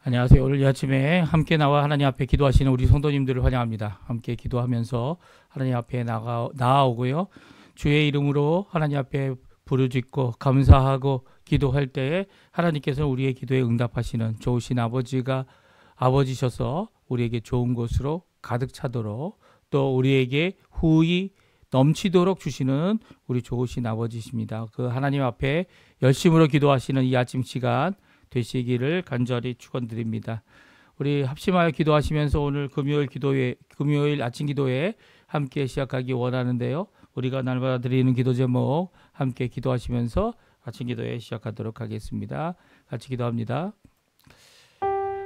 안녕하세요. 오늘 이 아침에 함께 나와 하나님 앞에 기도하시는 우리 성도님들을 환영합니다. 함께 기도하면서 하나님 앞에 나아오고요. 주의 이름으로 하나님 앞에 부르짖고 감사하고 기도할 때에 하나님께서 우리의 기도에 응답하시는 좋으신 아버지셔서 우리에게 좋은 곳으로 가득 차도록 또 우리에게 후히 넘치도록 주시는 우리 좋으신 아버지십니다. 그 하나님 앞에 열심으로 기도하시는 이 아침 시간 되시기를 간절히 축원드립니다. 우리 합심하여 기도하시면서 오늘 금요일 아침 기도회 함께 시작하기 원하는데요. 우리가 날마다 드리는 기도 제목 함께 기도하시면서 아침 기도회 시작하도록 하겠습니다. 같이 기도합니다.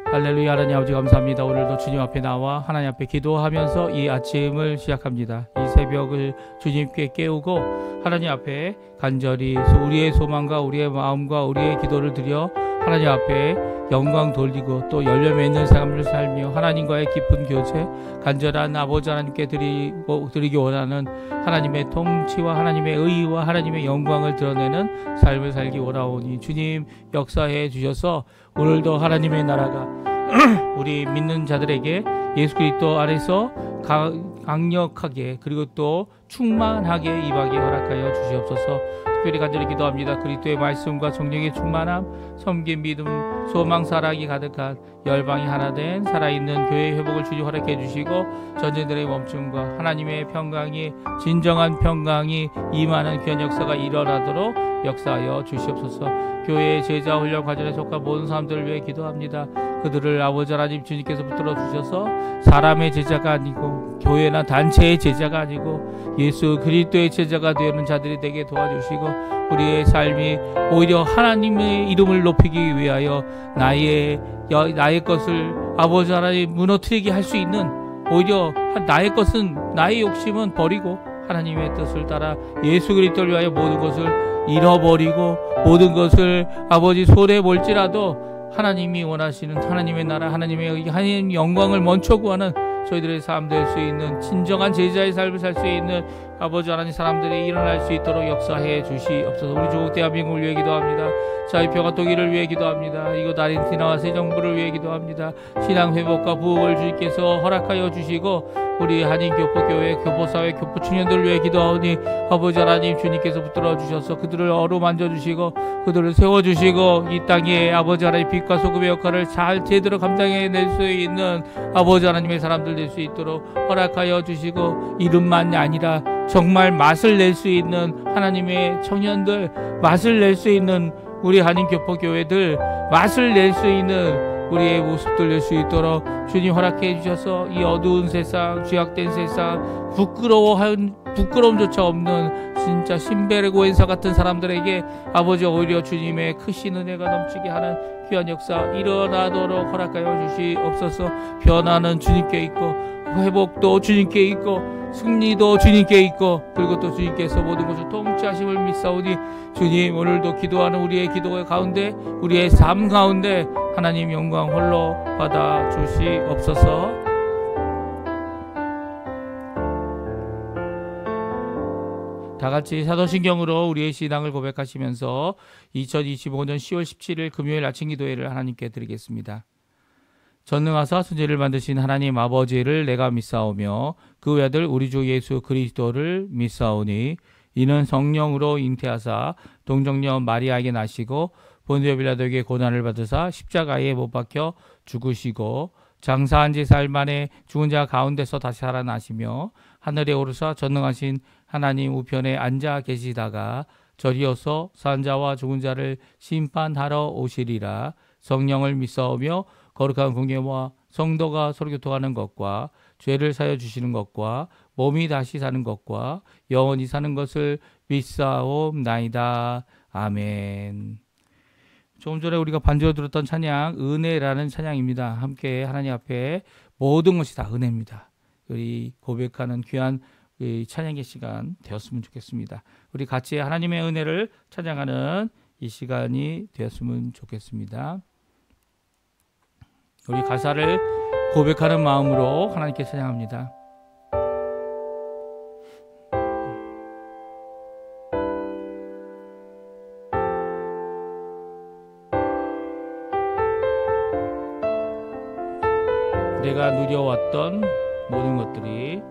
할렐루야. 하나님 아버지 감사합니다. 오늘도 주님 앞에 나와 하나님 앞에 기도하면서 이 아침을 시작합니다. 이 새벽을 주님께 깨우고 하나님 앞에 간절히 우리의 소망과 우리의 마음과 우리의 기도를 드려 하나님 앞에 영광 돌리고 또 열려 맺는 삶을 살며 하나님과의 깊은 교제, 간절한 아버지 하나님께 드리기 원하는 하나님의 통치와 하나님의 의와 하나님의 영광을 드러내는 삶을 살기 원하오니 주님 역사해 주셔서 오늘도 하나님의 나라가 우리 믿는 자들에게 예수 그리스도 안에서 강력하게 그리고 또 충만하게 임하게 허락하여 주시옵소서. 특별히 간절히 기도합니다. 그리스도의 말씀과 성령의 충만함, 섬김, 믿음, 소망, 사랑이 가득한 열방이 하나 된 살아있는 교회의 회복을 주님 허락해 주시고 전쟁들의 멈춤과 하나님의 평강이 진정한 평강이 임하는 귀한 역사가 일어나도록 역사하여 주시옵소서. 교회의 제자 훈련 과정에 속한 모든 사람들을 위해 기도합니다. 그들을 아버지 하나님 주님께서 붙들어 주셔서 사람의 제자가 아니고 교회나 단체의 제자가 아니고 예수 그리스도의 제자가 되는 자들이 되게 도와주시고 우리의 삶이 오히려 하나님의 이름을 높이기 위하여 나의 것을 아버지 하나님 무너뜨리게 할 수 있는 오히려 나의 욕심은 버리고 하나님의 뜻을 따라 예수 그리스도를 위하여 모든 것을 잃어버리고 모든 것을 아버지 손해 볼지라도 하나님이 원하시는 하나님의 나라, 하나님 영광을 먼저 구하는 저희들의 삶 될 수 있는 진정한 제자의 삶을 살 수 있는 아버지 하나님 사람들이 일어날 수 있도록 역사해 주시옵소서. 우리 조국 대한민국을 위해 기도합니다. 자유 평화 통일을 위해 기도합니다. 이곳 아르헨티나와 새 정부를 위해 기도합니다. 신앙 회복과 부흥을 주님께서 허락하여 주시고 우리 한인교포교회, 교포사회, 교포청년들을 위해 기도하오니 아버지 하나님 주님께서 붙들어 주셔서 그들을 어루만져 주시고 그들을 세워주시고 이 땅에 아버지 하나님 빛과 소금의 역할을 잘 제대로 감당해낼 수 있는 아버지 하나님의 사람들 될 수 있도록 허락하여 주시고 이름만이 아니라 정말 맛을 낼 수 있는 하나님의 청년들, 맛을 낼 수 있는 우리 한인교포교회들, 맛을 낼 수 있는 우리의 모습들 낼 수 있도록 주님 허락해 주셔서 이 어두운 세상, 죄악된 세상, 부끄러움조차 없는 진짜 신베르고 엔사 같은 사람들에게 아버지 오히려 주님의 크신 은혜가 넘치게 하는 귀한 역사 일어나도록 허락하여 주시옵소서. 변화는 주님께 있고 회복도 주님께 있고 승리도 주님께 있고 그리고 또 주님께서 모든 것을 통치하심을 믿사오니 주님 오늘도 기도하는 우리의 기도 가운데 우리의 삶 가운데 하나님 영광 홀로 받아 주시옵소서. 다같이 사도신경으로 우리의 신앙을 고백하시면서 2025년 10월 17일 금요일 아침 기도회를 하나님께 드리겠습니다. 전능하사 천지를 만드신 하나님 아버지를 내가 믿사오며 그 외아들 우리 주 예수 그리스도를 믿사오니 이는 성령으로 잉태하사 동정녀 마리아에게 나시고 본디오 빌라도에게 고난을 받으사 십자가에 못 박혀 죽으시고 장사한 지 사흘 만에 죽은 자 가운데서 다시 살아나시며 하늘에 오르사 전능하신 하나님 우편에 앉아 계시다가 저리어서 산 자와 죽은 자를 심판하러 오시리라. 성령을 믿사오며 거룩한 공예와 성도가 서로 교통하는 것과 죄를 사여 주시는 것과 몸이 다시 사는 것과 영원히 사는 것을 믿사옵나이다. 아멘. 조금 전에 우리가 반주로 들었던 찬양 은혜라는 찬양입니다. 함께 하나님 앞에 모든 것이 다 은혜입니다. 우리 고백하는 귀한 찬양의 시간 되었으면 좋겠습니다. 우리 같이 하나님의 은혜를 찬양하는 이 시간이 되었으면 좋겠습니다. 우리 가사를 고백하는 마음으로 하나님께 찬양합니다. 누려왔던 모든 것들이,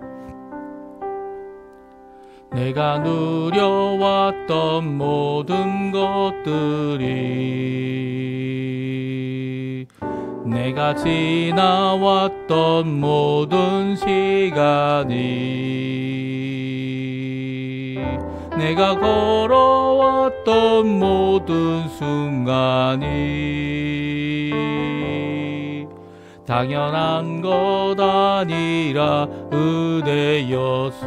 내가 누려왔던 모든 것들이, 내가 지나왔던 모든 시간이, 내가 걸어왔던 모든 순간이 당연한 것 아니라 은혜였소.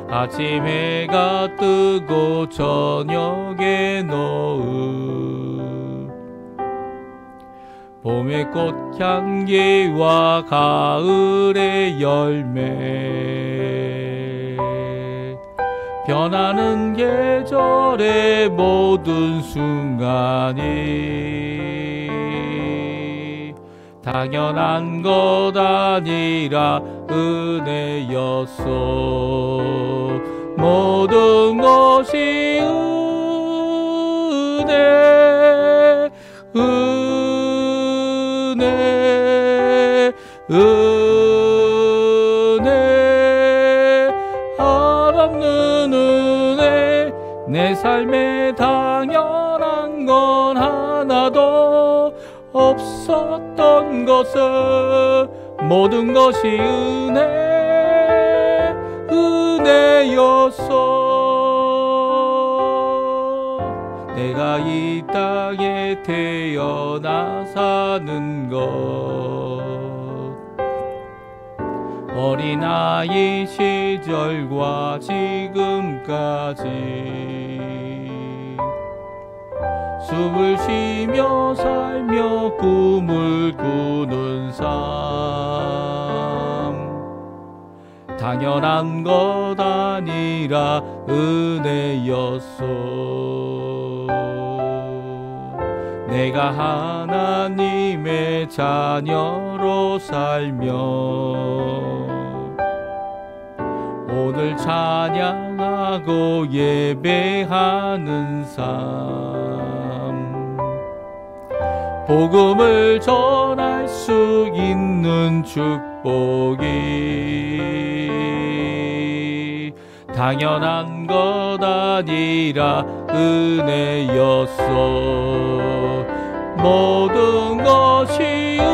아침 해가 뜨고 저녁에 노을, 봄의 꽃향기와 가을의 열매, 변하는 계절의 모든 순간이 당연한 것 아니라 은혜였소. 모든 것이 은혜, 은혜, 은혜, 한없는 은혜. 내 삶에 당연한 건 하나도 없었던 것을, 모든 것이 은혜, 은혜였어. 내가 이 땅에 태어나 사는 것, 어린아이 시절과 지금까지 숨을 쉬며 살며 꿈을 꾸는 삶, 당연한 것 아니라 은혜였소. 내가 하나님의 자녀로 살며 오늘 찬양하고 예배하는 삶, 복음을 전할 수 있는 축복이 당연한 것 아니라 은혜였소. 모든 것이 은혜,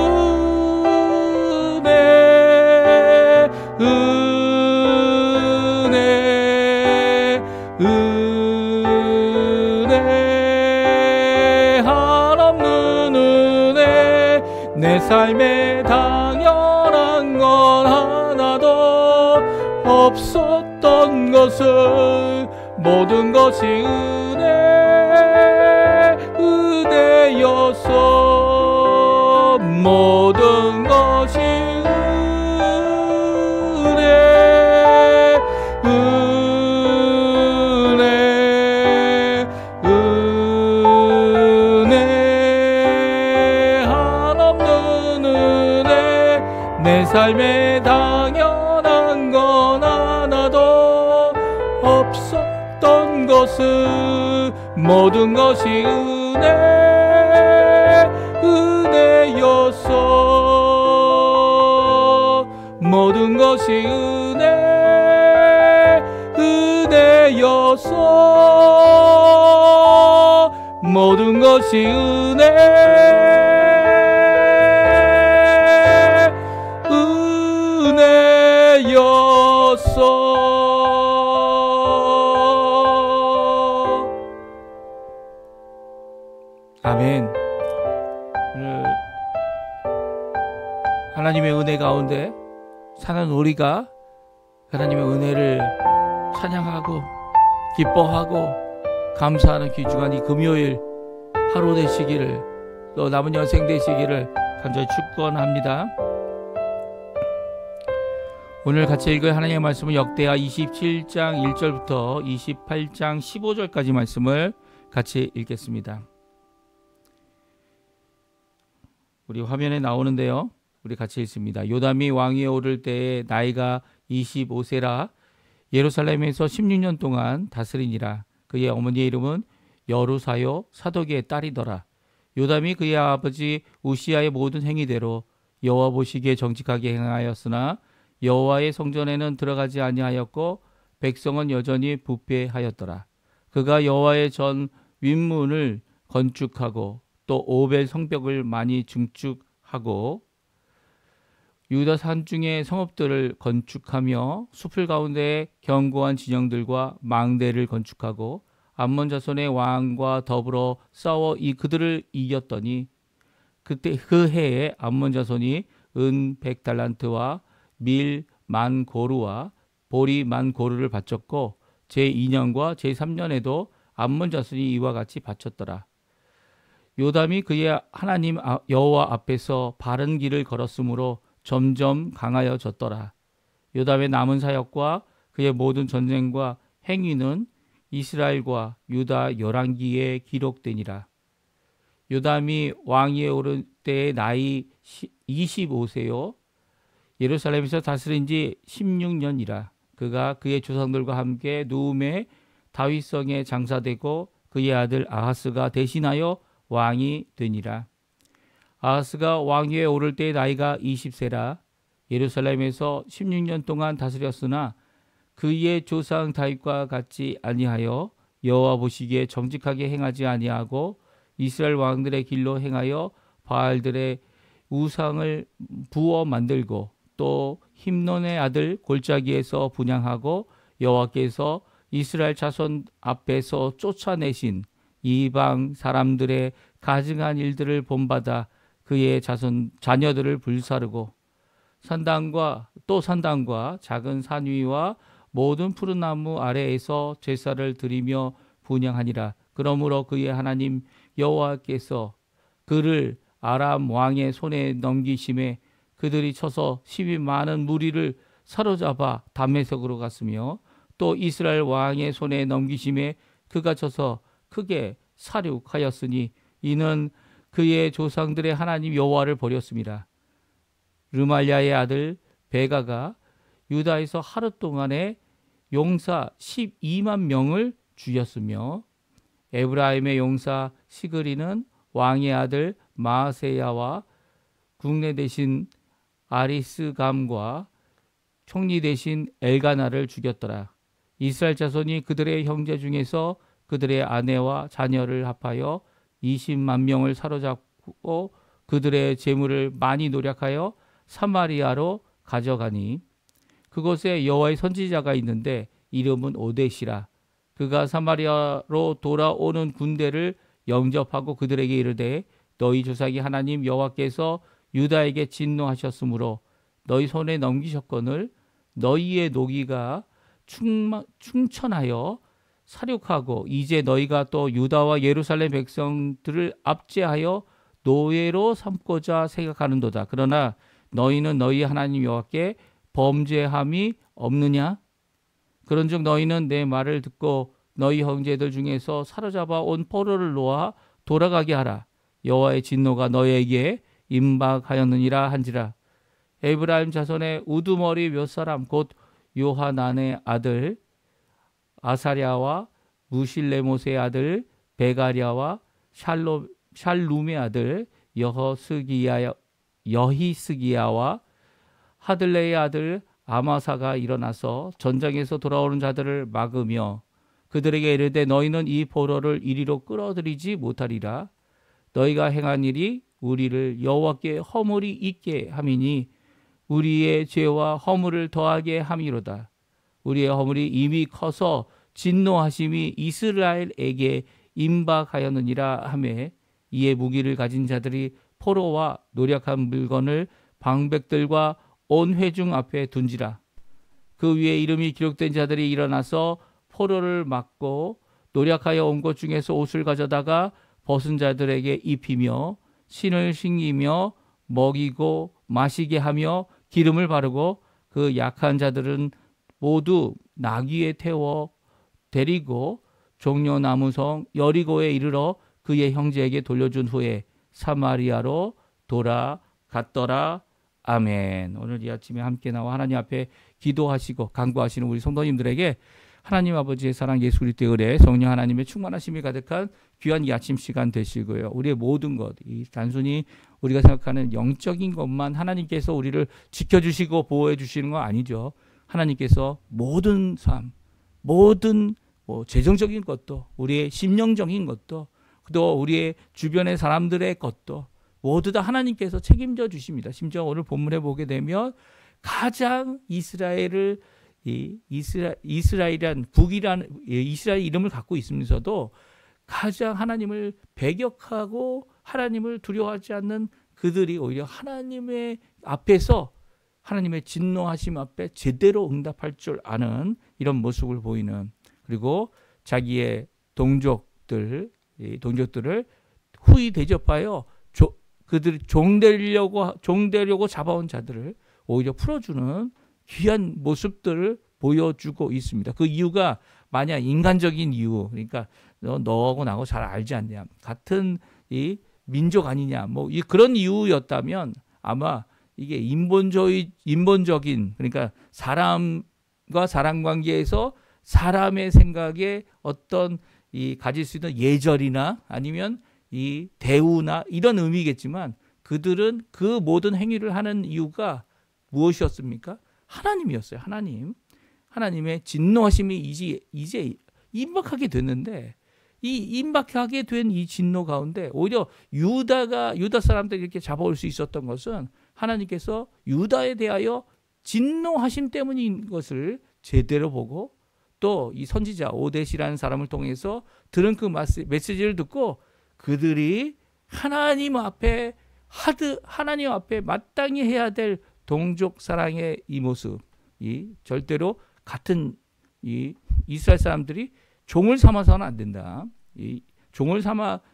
은혜, 은혜, 한없는 은혜. 내 삶에 당연한 건 하나도 없었던 것을, 모든 것이 은혜, 은혜였어. 모든 것이 은혜, 은혜, 은혜, 한없는 은혜. 내 삶에 당연한 건 하나도 없었던 것을, 모든 것이 은혜, 은혜였어. 모든 것이 은혜, 은혜였어. 모든 것이 은혜, 은혜였어. 아멘. 오늘 하나님의 은혜 가운데 사는 우리가 하나님의 은혜를 찬양하고 기뻐하고 감사하는 귀중한 이 금요일 하루 되시기를, 또 남은 여생 되시기를 간절히 축원합니다. 오늘 같이 읽을 하나님의 말씀은 역대하 27장 1절부터 28장 15절까지 말씀을 같이 읽겠습니다. 우리 화면에 나오는데요, 우리 같이 읽습니다. 요담이 왕위에 오를 때에 나이가 25세라 예루살렘에서 16년 동안 다스리니라. 그의 어머니의 이름은 여루사요 사독의 딸이더라. 요담이 그의 아버지 우시야의 모든 행위대로 여호와 보시기에 정직하게 행하였으나 여호와의 성전에는 들어가지 아니하였고 백성은 여전히 부패하였더라. 그가 여호와의 전 윗문을 건축하고 또 오벨 성벽을 많이 증축하고 유다 산중의 성읍들을 건축하며 숲을 가운데 견고한 진영들과 망대를 건축하고 암몬 자손의 왕과 더불어 싸워 그들을 이겼더니 그때 그 해에 암몬 자손이 은 100달란트와 밀 10,000고루와 보리 10,000고루를 바쳤고 제2년과 제3년에도 암몬 자손이 이와 같이 바쳤더라. 요담이 그의 하나님 여호와 앞에서 바른 길을 걸었으므로 점점 강하여졌더라. 요담의 남은 사역과 그의 모든 전쟁과 행위는 이스라엘과 유다 열왕기에 기록되니라. 요담이 왕위에 오를 때의 나이 25세요. 예루살렘에서 다스린 지 16년이라. 그가 그의 조상들과 함께 누움의 다윗성에 장사되고 그의 아들 아하스가 대신하여 왕이 되니라. 아하스가 왕위에 오를 때의 나이가 20세라. 예루살렘에서 16년 동안 다스렸으나 그의 조상 다윗과 같이 아니하여 여호와 보시기에 정직하게 행하지 아니하고 이스라엘 왕들의 길로 행하여 바알들의 우상을 부어 만들고 또 힘논의 아들 골짜기에서 분향하고 여호와께서 이스라엘 자손 앞에서 쫓아내신 이방 사람들의 가증한 일들을 본받아 그의 자녀들을 불사르고 산당과 작은 산 위와 모든 푸른 나무 아래에서 제사를 드리며 분향하니라. 그러므로 그의 하나님 여호와께서 그를 아람 왕의 손에 넘기심에 그들이 쳐서 심히 많은 무리를 사로잡아 다메섹으로 갔으며 또 이스라엘 왕의 손에 넘기심에 그가 쳐서 크게 사륙하였으니 이는 그의 조상들의 하나님 여호와를 버렸습니다. 르말야의 아들 베가가 유다에서 하루 동안에 용사 12만 명을 죽였으며 에브라임의 용사 시그리는 왕의 아들 마세야와 국내 대신 아리스감과 총리 대신 엘가나를 죽였더라. 이스라엘 자손이 그들의 형제 중에서 그들의 아내와 자녀를 합하여 20만 명을 사로잡고 그들의 재물을 많이 노력하여 사마리아로 가져가니 그곳에 여호와의 선지자가 있는데 이름은 오뎃이라. 그가 사마리아로 돌아오는 군대를 영접하고 그들에게 이르되 너희 조상이 하나님 여호와께서 유다에게 진노하셨으므로 너희 손에 넘기셨거늘 너희의 노기가 충천하여 사륙하고 이제 너희가 또 유다와 예루살렘 백성들을 압제하여 노예로 삼고자 생각하는도다. 그러나 너희는 너희 하나님 여호와께 범죄함이 없느냐? 그런즉 너희는 내 말을 듣고 너희 형제들 중에서 사로잡아 온 포로를 놓아 돌아가게 하라. 여호와의 진노가 너희에게 임박하였느니라 한지라. 에브라임 자손의 우두머리 몇 사람 곧 요하난의 아들 아사랴와 무실레못의 아들 베가랴와 샬룸의 아들 여히스기야와 하들레의 아들 아마사가 일어나서 전장에서 돌아오는 자들을 막으며 그들에게 이르되 너희는 이 포로를 이리로 끌어들이지 못하리라. 너희가 행한 일이 우리를 여호와께 허물이 있게 함이니 우리의 죄와 허물을 더하게 함이로다. 우리의 허물이 이미 커서 진노하심이 이스라엘에게 임박하였느니라 하매 이에 무기를 가진 자들이 포로와 노력한 물건을 방백들과 온 회중 앞에 둔지라. 그 위에 이름이 기록된 자들이 일어나서 포로를 막고 노력하여 온 것 중에서 옷을 가져다가 벗은 자들에게 입히며 신을 신기며 먹이고 마시게 하며 기름을 바르고 그 약한 자들은 모두 나귀에 태워 데리고 종려나무성 여리고에 이르러 그의 형제에게 돌려준 후에 사마리아로 돌아갔더라. 아멘. 오늘 이 아침에 함께 나와 하나님 앞에 기도하시고 간구하시는 우리 성도님들에게 하나님 아버지의 사랑, 예수 그리스도의 은혜, 성령 하나님의 충만하심이 가득한 귀한 이 아침 시간 되시고요. 우리의 모든 것, 이 단순히 우리가 생각하는 영적인 것만 하나님께서 우리를 지켜주시고 보호해 주시는 건 아니죠. 하나님께서 모든 삶, 모든 재정적인 것도, 우리의 심령적인 것도, 또 우리의 주변의 사람들의 것도 모두 다 하나님께서 책임져 주십니다. 심지어 오늘 본문에 보게 되면 가장 이스라엘을 이스라엘이란 북이라는 이스라엘 이름을 갖고 있으면서도 가장 하나님을 배격하고 하나님을 두려워하지 않는 그들이 오히려 하나님의 앞에서 하나님의 진노하심 앞에 제대로 응답할 줄 아는 이런 모습을 보이는, 그리고 자기의 동족들을 후히 대접하여 그들이 종되려고 잡아온 자들을 오히려 풀어주는 귀한 모습들을 보여주고 있습니다. 그 이유가 만약 인간적인 이유, 그러니까 너하고 나하고 잘 알지 않냐, 같은 이 민족 아니냐, 그런 이유였다면 아마 이게 인본적인, 그러니까 사람과 사람 관계에서 사람의 생각에 어떤 이 가질 수 있는 예절이나 아니면 이 대우나 이런 의미겠지만, 그들은 그 모든 행위를 하는 이유가 무엇이었습니까? 하나님이었어요. 하나님의 진노하심이 이제 임박하게 됐는데, 이 임박하게 된 이 진노 가운데 오히려 유다 사람들이 이렇게 잡아올 수 있었던 것은 하나님께서 유다에 대하여 진노하심 때문인 것을 제대로 보고, 또 이 선지자 오뎃이라는 사람을 통해서 들은 그 메시지를 듣고 그들이 하나님 앞에 마땅히 해야 될 동족 사랑의 이 모습, 이 절대로 같은 이 이스라엘 사람들이 종을 삼아서는 안 된다. 이 종을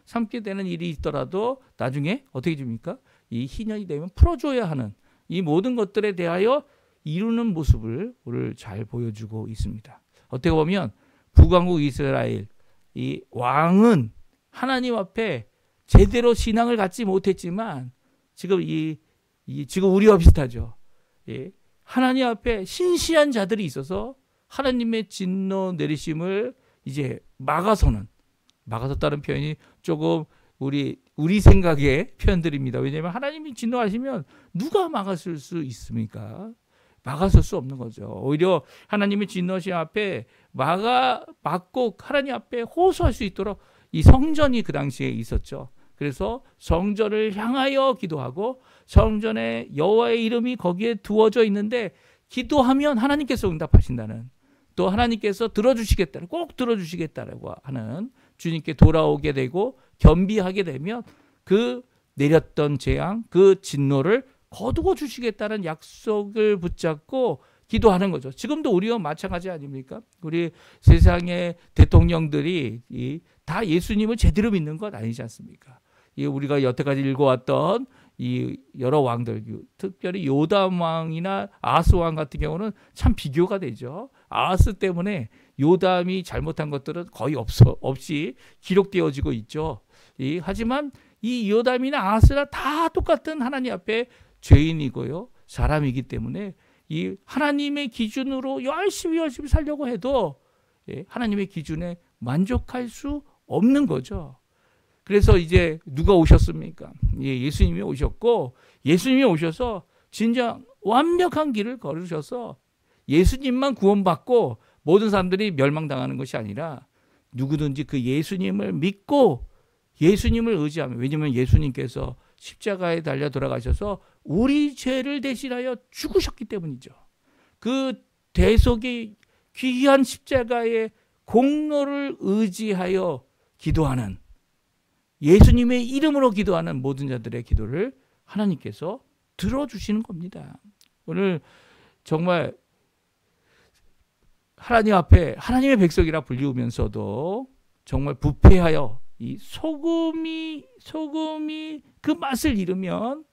삼게 되는 일이 있더라도 나중에 어떻게 됩니까? 이 희년이 되면 풀어줘야 하는 이 모든 것들에 대하여 이루는 모습을 오늘 잘 보여주고 있습니다. 어떻게 보면 북왕국 이스라엘 이 왕은 하나님 앞에 제대로 신앙을 갖지 못했지만, 지금 지금 우리와 비슷하죠. 하나님 앞에 신실한 자들이 있어서 하나님의 진노 내리심을 이제 막아섰다는 표현이 조금 우리 생각의 표현들입니다. 왜냐하면 하나님이 진노하시면 누가 막았을 수 있습니까? 막았을 수 없는 거죠. 오히려 하나님의 진노하심 앞에 막고 하나님 앞에 호소할 수 있도록 이 성전이 그 당시에 있었죠. 그래서 성전을 향하여 기도하고 성전에 여호와의 이름이 거기에 두어져 있는데, 기도하면 하나님께서 응답하신다는, 또 하나님께서 들어주시겠다는, 꼭 들어주시겠다라고 하는, 주님께 돌아오게 되고 겸비하게 되면 그 내렸던 재앙, 그 진노를 거두어 주시겠다는 약속을 붙잡고 기도하는 거죠. 지금도 우리와 마찬가지 아닙니까? 우리 세상의 대통령들이 다 예수님을 제대로 믿는 것 아니지 않습니까? 우리가 여태까지 읽어왔던 이 여러 왕들, 특별히 요담 왕이나 아하스 왕 같은 경우는 참 비교가 되죠. 아하스 때문에 요담이 잘못한 것들은 거의 없이 기록되어지고 있죠. 하지만 이 요담이나 아하스나 다 똑같은 하나님 앞에 죄인이고요, 사람이기 때문에 이 하나님의 기준으로 열심히 살려고 해도 하나님의 기준에 만족할 수 없는 거죠. 그래서 이제 누가 오셨습니까? 예수님이 오셨고, 예수님이 오셔서 진짜 완벽한 길을 걸으셔서 예수님만 구원받고 모든 사람들이 멸망당하는 것이 아니라 누구든지 그 예수님을 믿고 예수님을 의지하면, 왜냐하면 예수님께서 십자가에 달려 돌아가셔서 우리 죄를 대신하여 죽으셨기 때문이죠. 그 대속의 귀한 십자가의 공로를 의지하여 기도하는, 예수님의 이름으로 기도하는 모든 자들의 기도를 하나님께서 들어주시는 겁니다. 오늘 정말 하나님 앞에 하나님의 백성이라 불리우면서도 정말 부패하여 이 소금이 그 맛을 잃으면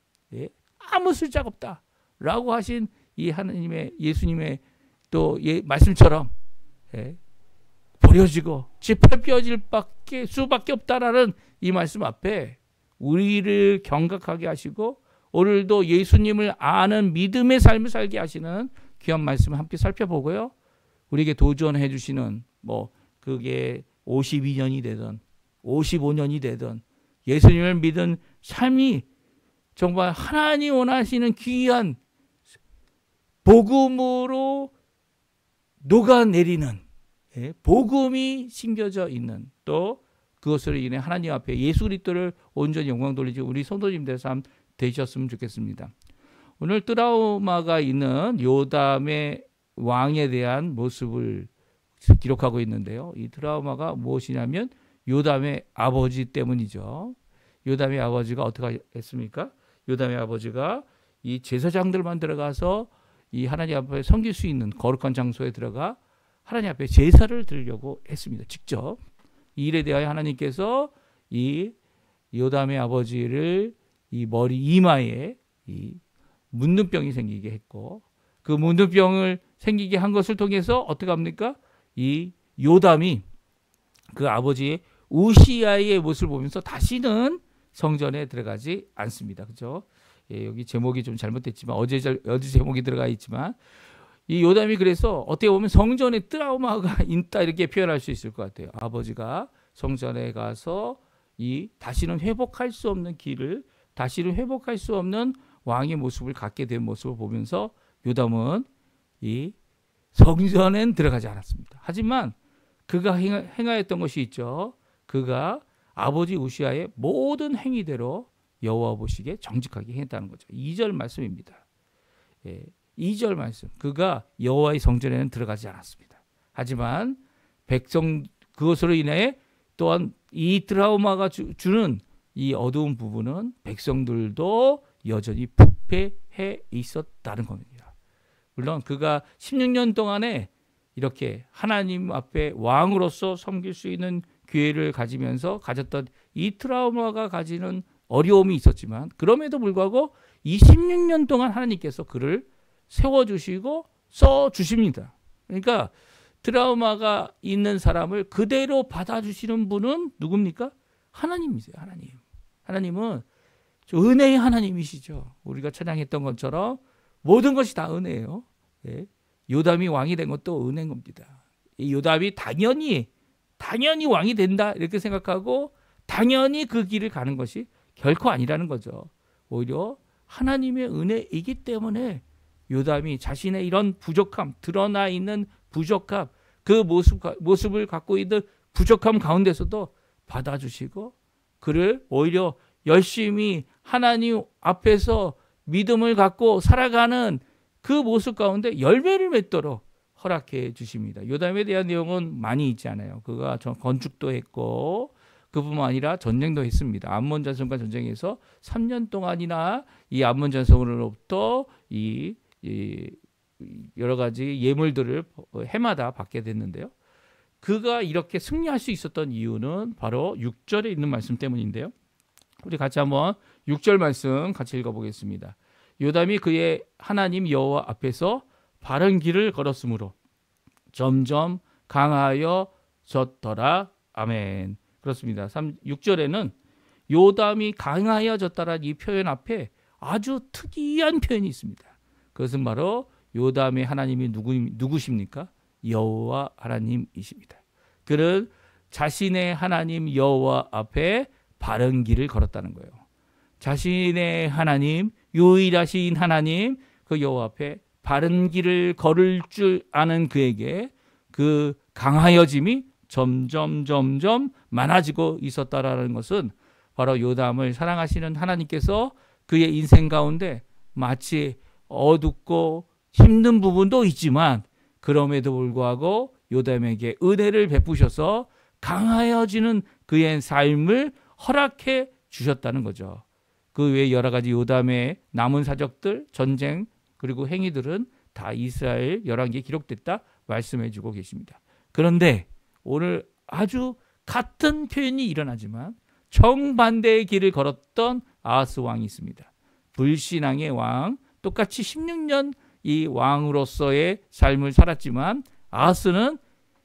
아무 쓸데가 없다라고 하신 이 하나님의 예수님의 또 말씀처럼 버려지고 지팔 뼈질 수밖에 없다라는 이 말씀 앞에 우리를 경각하게 하시고 오늘도 예수님을 아는 믿음의 삶을 살게 하시는 귀한 말씀을 함께 살펴보고요. 우리에게 도전해 주시는 뭐 그게 52년이 되든 55년이 되든 예수님을 믿은 삶이 정말 하나님 원하시는 귀한 복음으로 녹아내리는 복음이 심겨져 있는 또 그것으로 인해 하나님 앞에 예수 그리스도를 온전히 영광 돌리지 우리 성도님들 삶 되셨으면 좋겠습니다. 오늘 트라우마가 있는 요담의 왕에 대한 모습을 기록하고 있는데요. 이 트라우마가 무엇이냐면 요담의 아버지 때문이죠. 요담의 아버지가 어떻게 했습니까? 요담의 아버지가 이 제사장들만 들어가서 이 하나님 앞에 섬길 수 있는 거룩한 장소에 들어가 하나님 앞에 제사를 드리려고 했습니다. 직접 이 일에 대하여 하나님께서 이 요담의 아버지를 이 머리 이마에 이 문둥병이 생기게 했고 그 문둥병을 생기게 한 것을 통해서 어떻게 합니까? 이 요담이 그 아버지의 우시아의 모습을 보면서 다시는 성전에 들어가지 않습니다. 그렇죠? 예, 여기 제목이 좀 잘못됐지만 어제 제목이 들어가 있지만 이 요담이 그래서 어떻게 보면 성전에 트라우마가 있다 이렇게 표현할 수 있을 것 같아요. 아버지가 성전에 가서 이 다시는 회복할 수 없는 길을 다시는 회복할 수 없는 왕의 모습을 갖게 된 모습을 보면서 요담은 이 성전엔 들어가지 않았습니다. 하지만 그가 행하였던 것이 있죠. 그가 아버지 우시아의 모든 행위대로 여호와 보시기에 정직하게 했다는 거죠. 2절 말씀입니다. 예, 2절 말씀. 그가 여호와의 성전에는 들어가지 않았습니다. 하지만 백성 그것으로 인해 또한 이 트라우마가 주는 이 어두운 부분은 백성들도 여전히 부패해 있었다는 겁니다. 물론 그가 16년 동안에 이렇게 하나님 앞에 왕으로서 섬길 수 있는 기회를 가지면서 가졌던 이 트라우마가 가지는 어려움이 있었지만 그럼에도 불구하고 26년 동안 하나님께서 그를 세워주시고 써주십니다. 그러니까 트라우마가 있는 사람을 그대로 받아주시는 분은 누굽니까? 하나님이세요. 하나님. 하나님은 은혜의 하나님이시죠. 우리가 찬양했던 것처럼 모든 것이 다 은혜예요. 예. 요담이 왕이 된 것도 은혜인 겁니다. 이 요담이 당연히 왕이 된다 이렇게 생각하고 당연히 그 길을 가는 것이 결코 아니라는 거죠. 오히려 하나님의 은혜이기 때문에 요담이 자신의 이런 부족함, 드러나 있는 부족함, 그 모습을 갖고 있는 부족함 가운데서도 받아주시고 그를 오히려 열심히 하나님 앞에서 믿음을 갖고 살아가는 그 모습 가운데 열매를 맺도록 허락해 주십니다. 요담에 대한 내용은 많이 있지 않아요. 그가 건축도 했고 그뿐만 아니라 전쟁도 했습니다. 암몬 전성과 전쟁에서 3년 동안이나 이 암몬 전성으로부터 이 여러 가지 예물들을 해마다 받게 됐는데요. 그가 이렇게 승리할 수 있었던 이유는 바로 6절에 있는 말씀 때문인데요. 우리 같이 한번 6절 말씀 같이 읽어보겠습니다. 요담이 그의 하나님 여호와 앞에서 바른 길을 걸었으므로 점점 강하여졌더라. 아멘. 그렇습니다. 6절에는 요담이 강하여졌다라는 이 표현 앞에 아주 특이한 표현이 있습니다. 그것은 바로 요담의 하나님이 누구십니까? 여호와 하나님이십니다. 그는 자신의 하나님 여호와 앞에 바른 길을 걸었다는 거예요. 자신의 하나님, 유일하신 하나님, 그 여호와 앞에 바른 길을 걸을 줄 아는 그에게 그 강하여짐이 점점 많아지고 있었다라는 것은 바로 요담을 사랑하시는 하나님께서 그의 인생 가운데 마치 어둡고 힘든 부분도 있지만 그럼에도 불구하고 요담에게 은혜를 베푸셔서 강하여지는 그의 삶을 허락해 주셨다는 거죠. 그 외에 여러 가지 요담의 남은 사적들, 전쟁 그리고 행위들은 다 이스라엘 열왕기에 기록됐다 말씀해 주고 계십니다. 그런데 오늘 아주 같은 표현이 일어나지만 정반대의 길을 걸었던 아하스 왕이 있습니다. 불신앙의 왕, 똑같이 16년 이 왕으로서의 삶을 살았지만 아하스는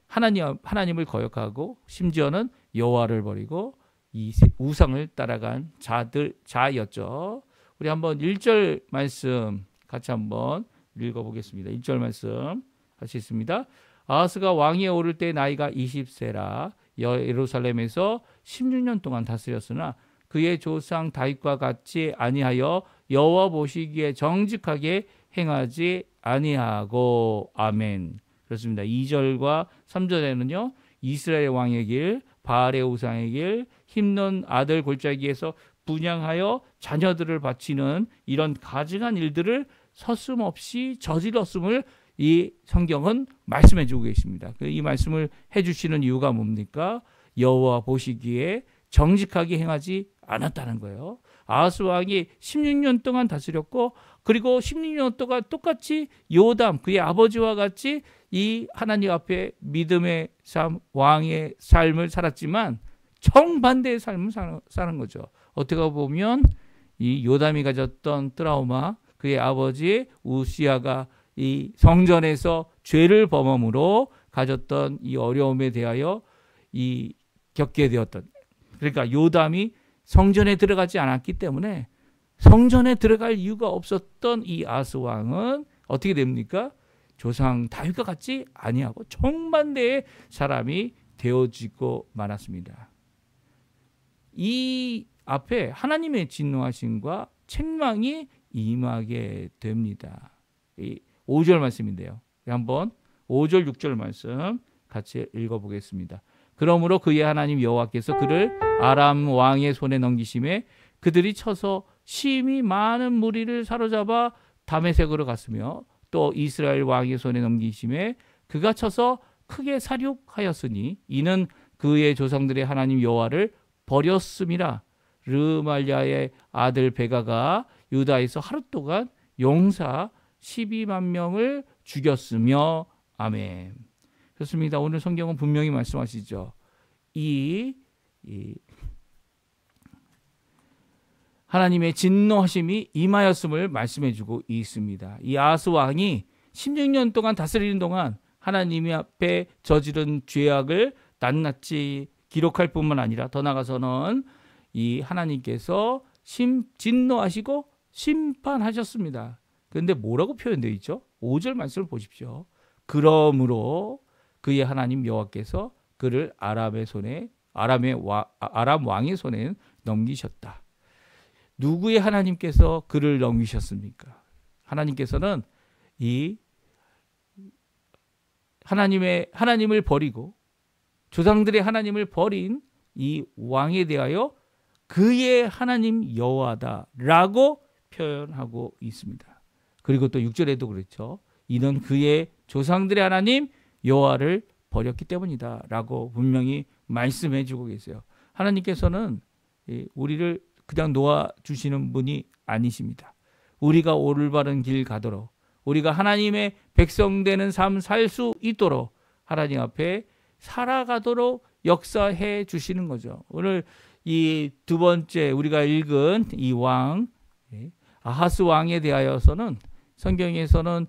하나님을 거역하고 심지어는 여호와를 버리고 이 우상을 따라간 자였죠. 우리 한번 1절 말씀 같이 한번 읽어보겠습니다. 1절 말씀 같이 있습니다. 아하스가 왕위에 오를 때 나이가 20세라 예루살렘에서 16년 동안 다스렸으나 그의 조상 다윗과 같이 아니하여 여호와 보시기에 정직하게 행하지 아니하고. 아멘. 그렇습니다. 2절과 3절에는요. 이스라엘 왕의 길, 바알의 우상의 길, 힘든 아들 골짜기에서 분양하여 자녀들을 바치는 이런 가증한 일들을 서슴없이 저질렀음을 이 성경은 말씀해 주고 계십니다. 이 말씀을 해주시는 이유가 뭡니까? 여호와 보시기에 정직하게 행하지 않았다는 거예요. 아하스 왕이 16년 동안 다스렸고, 그리고 16년 동안 똑같이 요담 그의 아버지와 같이 이 하나님 앞에 믿음의 삶, 왕의 삶을 살았지만 정반대의 삶을 사는 거죠. 어떻게 보면 이 요담이 가졌던 트라우마, 그의 아버지 우시아가 이 성전에서 죄를 범함으로 가졌던 이 어려움에 대하여 이 겪게 되었던, 그러니까 요담이 성전에 들어가지 않았기 때문에 성전에 들어갈 이유가 없었던 이 아하스 왕은 어떻게 됩니까? 조상 다윗과 같이 아니하고 정반대의 사람이 되어지고 말았습니다. 이 앞에 하나님의 진노하심과 책망이 임하게 됩니다. 이 5절 말씀인데요. 한번 5절 6절 말씀 같이 읽어보겠습니다. 그러므로 그의 하나님 여호와께서 그를 아람 왕의 손에 넘기심에 그들이 쳐서 심히 많은 무리를 사로잡아 다메섹으로 갔으며, 또 이스라엘 왕의 손에 넘기심에 그가 쳐서 크게 살육하였으니 이는 그의 조상들의 하나님 여호와를 버렸음이라. 르말야의 아들 베가가 유다에서 하루 동안 용사 12만 명을 죽였으며. 아멘. 그렇습니다. 오늘 성경은 분명히 말씀하시죠. 이 하나님의 진노하심이 임하였음을 말씀해주고 있습니다. 이 아하스 왕이 16년 동안 다스리는 동안 하나님 앞에 저지른 죄악을 낱낱이 기록할 뿐만 아니라 더 나아가서는 이 하나님께서 진노하시고 심판하셨습니다. 그런데 뭐라고 표현되어 있죠? 5절 말씀을 보십시오. 그러므로 그의 하나님 여호와께서 그를 아람 왕의 손에 넘기셨다. 누구의 하나님께서 그를 넘기셨습니까? 하나님께서는 이 하나님을 버리고 조상들의 하나님을 버린 이 왕에 대하여 그의 하나님 여호와다라고 표현하고 있습니다. 그리고 또 6절에도 그렇죠. 이는 그의 조상들의 하나님 여호와를 버렸기 때문이다라고 분명히 말씀해 주고 계세요. 하나님께서는 우리를 그냥 놓아주시는 분이 아니십니다. 우리가 올바른 길 가도록, 우리가 하나님의 백성 되는 삶 살 수 있도록 하나님 앞에 살아가도록 역사해 주시는 거죠. 오늘 이 두 번째 우리가 읽은 이 왕, 아하스 왕에 대하여서는 성경에서는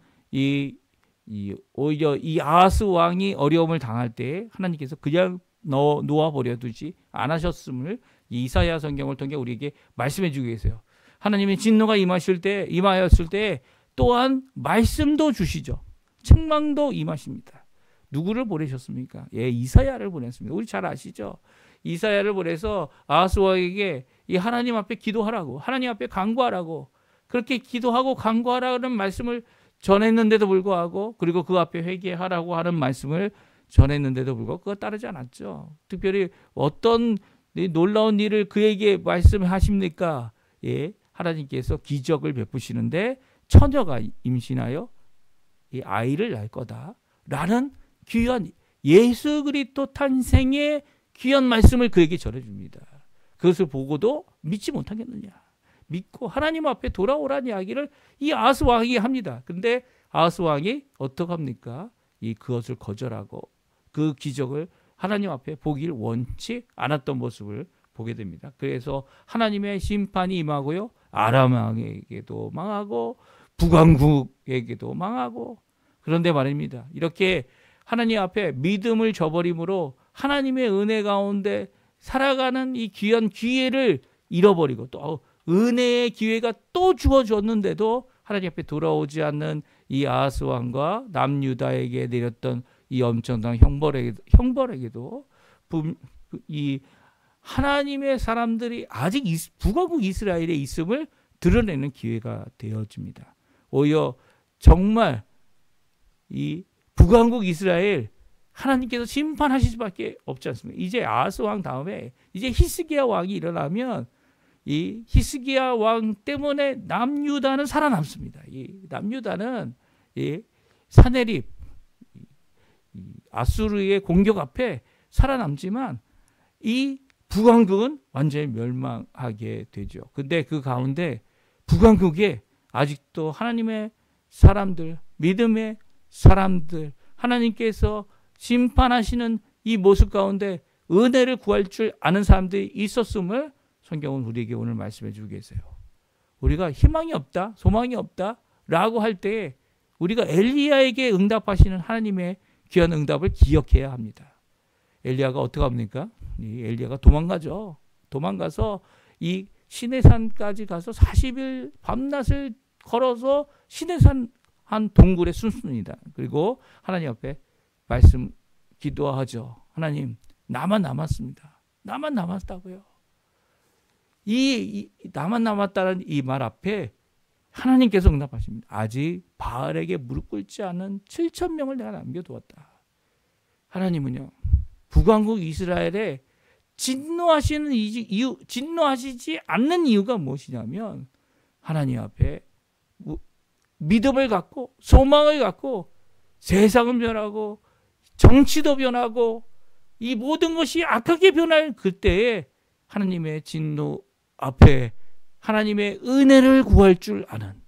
오히려 이 아하스 왕이 어려움을 당할 때 하나님께서 그냥 놓아버려 두지 않으셨음을 이사야 성경을 통해 우리에게 말씀해 주고 계세요. 하나님의 진노가 임하였을 때 또한 말씀도 주시죠. 책망도 임하십니다. 누구를 보내셨습니까? 이사야를 보냈습니다. 우리 잘 아시죠? 이사야를 보내서 아하스 왕에게 이 하나님 앞에 기도하라고, 하나님 앞에 간구하라고, 그렇게 기도하고 간구하라는 말씀을 전했는데도 불구하고, 그리고 그 앞에 회개하라고 하는 말씀을 전했는데도 불구하고 그거 따르지 않았죠. 특별히 어떤 놀라운 일을 그에게 말씀하십니까? 하나님께서 기적을 베푸시는데 처녀가 임신하여 이 아이를 낳을 거다라는 귀한 예수 그리스도 탄생의 귀한 말씀을 그에게 전해줍니다. 그것을 보고도 믿지 못하겠느냐? 믿고 하나님 앞에 돌아오라는 이야기를 이 아하스 왕이 합니다. 그런데 아하스 왕이 어떻게 합니까? 그것을 거절하고 그 기적을 하나님 앞에 보길 원치 않았던 모습을 보게 됩니다. 그래서 하나님의 심판이 임하고요. 아람 왕에게도 망하고 북왕국에게도 망하고. 그런데 말입니다. 이렇게 하나님 앞에 믿음을 저버림으로 하나님의 은혜 가운데 살아가는 이 귀한 기회를 잃어버리고, 또 은혜의 기회가 또 주어졌는데도 하나님 앞에 돌아오지 않는 이 아하스 왕과 남유다에게 내렸던 이 엄청난 형벌에게도 이 하나님의 사람들이 아직 북왕국 이스라엘에 있음을 드러내는 기회가 되어집니다. 오히려 정말 이 북왕국 이스라엘 하나님께서 심판하실 수밖에 없지 않습니까? 이제 아하스 왕 다음에 이제 히스기야 왕이 일어나면 이 히스기야 왕 때문에 남유다는 살아남습니다. 이 남유다는 이 사네립 아수르의 공격 앞에 살아남지만 이 북왕국은 완전히 멸망하게 되죠. 근데 그 가운데 북왕국에 아직도 하나님의 사람들, 믿음의 사람들, 하나님께서 심판하시는 이 모습 가운데 은혜를 구할 줄 아는 사람들이 있었음을 성경은 우리에게 오늘 말씀해 주고 계세요. 우리가 희망이 없다, 소망이 없다 라고 할 때 우리가 엘리야에게 응답하시는 하나님의 귀한 응답을 기억해야 합니다. 엘리야가 어떻게 합니까? 이 엘리야가 도망가죠. 도망가서 이 시내산까지 가서 40일 밤낮을 걸어서 시내산 한 동굴에 숨습니다. 그리고 하나님 앞에 말씀 기도하죠. 하나님, 나만 남았습니다. 나만 남았다고요. 이 나만 남았다는 이 말 앞에 하나님께서 응답하십니다. 아직 바알에게 무릎 꿇지 않은 7,000명을 내가 남겨두었다. 하나님은요, 북왕국 이스라엘에 진노하시는 이유, 진노하시지 않는 이유가 무엇이냐면 하나님 앞에 믿음을 갖고 소망을 갖고 세상은 변하고 정치도 변하고 이 모든 것이 악하게 변할 그때에 하나님의 진노 앞에 하나님의 은혜를 구할 줄 아는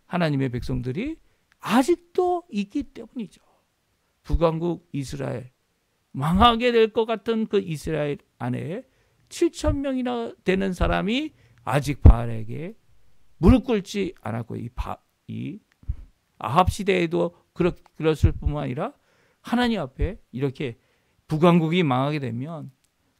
하나님의 백성들이 아직도 있기 때문이죠. 북왕국 이스라엘, 망하게 될 것 같은 그 이스라엘 안에 7,000명이나 되는 사람이 아직 바알에게 무릎 꿇지 않았고, 이 아합 시대에도 그랬을 뿐만 아니라 하나님 앞에 이렇게 북왕국이 망하게 되면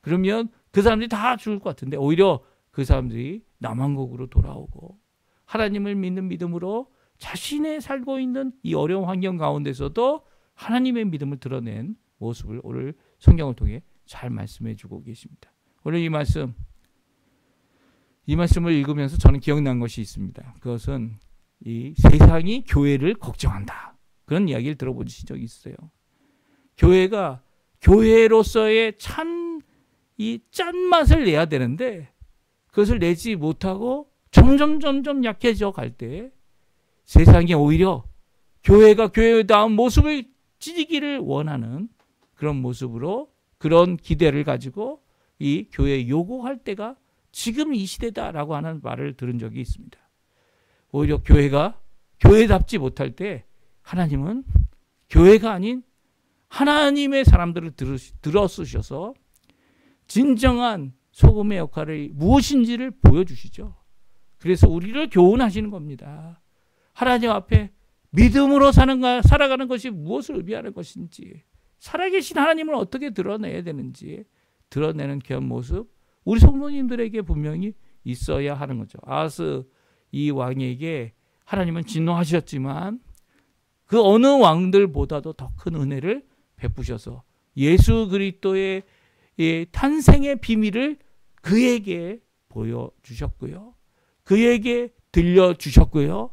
그러면 그 사람들이 다 죽을 것 같은데 오히려 그 사람들이 남왕국으로 돌아오고 하나님을 믿는 믿음으로 자신의 살고 있는 이 어려운 환경 가운데서도 하나님의 믿음을 드러낸 모습을 오늘 성경을 통해 잘 말씀해 주고 계십니다. 오늘 이 말씀을 읽으면서 저는 기억난 것이 있습니다. 그것은 이 세상이 교회를 걱정한다. 그런 이야기를 들어보신 적이 있어요. 교회가 교회로서의 이 짠맛을 내야 되는데 그것을 내지 못하고 점점 약해져 갈 때 세상이 오히려 교회가 교회다운 모습을 지니기를 원하는 그런 모습으로 그런 기대를 가지고 이 교회에 요구할 때가 지금 이 시대다라고 하는 말을 들은 적이 있습니다. 오히려 교회가 교회답지 못할 때 하나님은 교회가 아닌 하나님의 사람들을 들어 쓰셔서 진정한 소금의 역할이 무엇인지를 보여주시죠. 그래서 우리를 교훈하시는 겁니다. 하나님 앞에 믿음으로 살아가는 것이 무엇을 의미하는 것인지, 살아계신 하나님을 어떻게 드러내야 되는지 드러내는 그런 모습, 우리 성도님들에게 분명히 있어야 하는 거죠. 아하스 이 왕에게 하나님은 진노하셨지만 그 어느 왕들보다도 더 큰 은혜를 베푸셔서 예수 그리스도의 탄생의 비밀을 그에게 보여주셨고요. 그에게 들려주셨고요.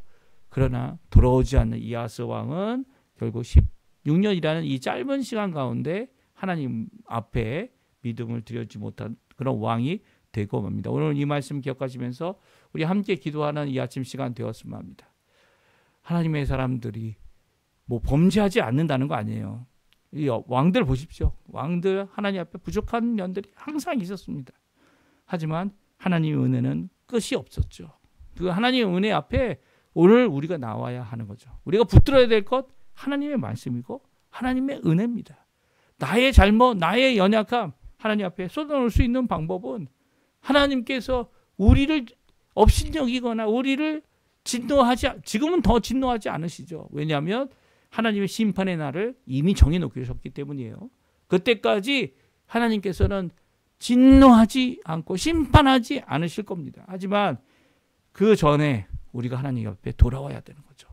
그러나 돌아오지 않는 이 아하스 왕은 결국 16년이라는 이 짧은 시간 가운데 하나님 앞에 믿음을 드리지 못한 그런 왕이 되고 맙니다. 오늘 이 말씀 기억하시면서 우리 함께 기도하는 이 아침 시간 되었으면 합니다. 하나님의 사람들이 뭐 범죄하지 않는다는 거 아니에요. 이 왕들 보십시오. 왕들 하나님 앞에 부족한 면들이 항상 있었습니다. 하지만 하나님의 은혜는 끝이 없었죠. 그 하나님의 은혜 앞에 오늘 우리가 나와야 하는 거죠. 우리가 붙들어야 될 것 하나님의 말씀이고 하나님의 은혜입니다. 나의 잘못, 나의 연약함 하나님 앞에 쏟아놓을 수 있는 방법은 하나님께서 우리를 업신여기거나 우리를 지금은 더 진노하지 않으시죠. 왜냐하면 하나님의 심판의 날을 이미 정해놓으셨기 때문이에요. 그때까지 하나님께서는 진노하지 않고 심판하지 않으실 겁니다. 하지만 그 전에 우리가 하나님 앞에 돌아와야 되는 거죠.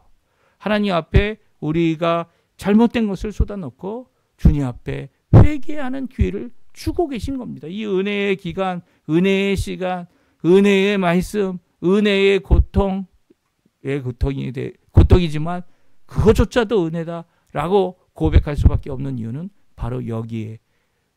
하나님 앞에 우리가 잘못된 것을 쏟아놓고 주님 앞에 회개하는 기회를 주고 계신 겁니다. 이 은혜의 기간, 은혜의 시간, 은혜의 말씀, 은혜의 고통이지만 그것조차도 은혜다라고 고백할 수밖에 없는 이유는 바로 여기에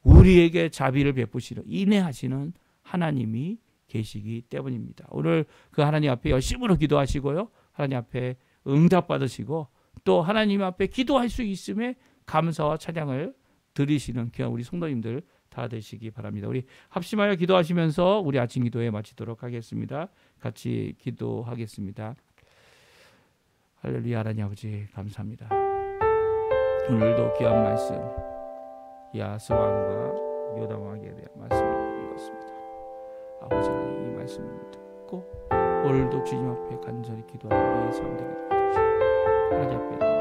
우리에게 자비를 베푸시는 인내하시는 하나님이 계시기 때문입니다. 오늘 그 하나님 앞에 열심으로 기도하시고요. 하나님 앞에 응답받으시고 또 하나님 앞에 기도할 수 있음에 감사와 찬양을 드리시는 귀한 우리 성도님들 다 되시기 바랍니다. 우리 합심하여 기도하시면서 우리 아침 기도회 마치도록 하겠습니다. 같이 기도하겠습니다. 할렐루야. 하나님 아버지 감사합니다. 오늘도 귀한 말씀 야스 왕과 요담 왕에 대한 말씀을 읽었습니다. 아버지 하나님 이 말씀을 듣고 오늘도 주님 앞에 간절히 기도하는 우리의 삶 되게 도와주시고 하나님 앞에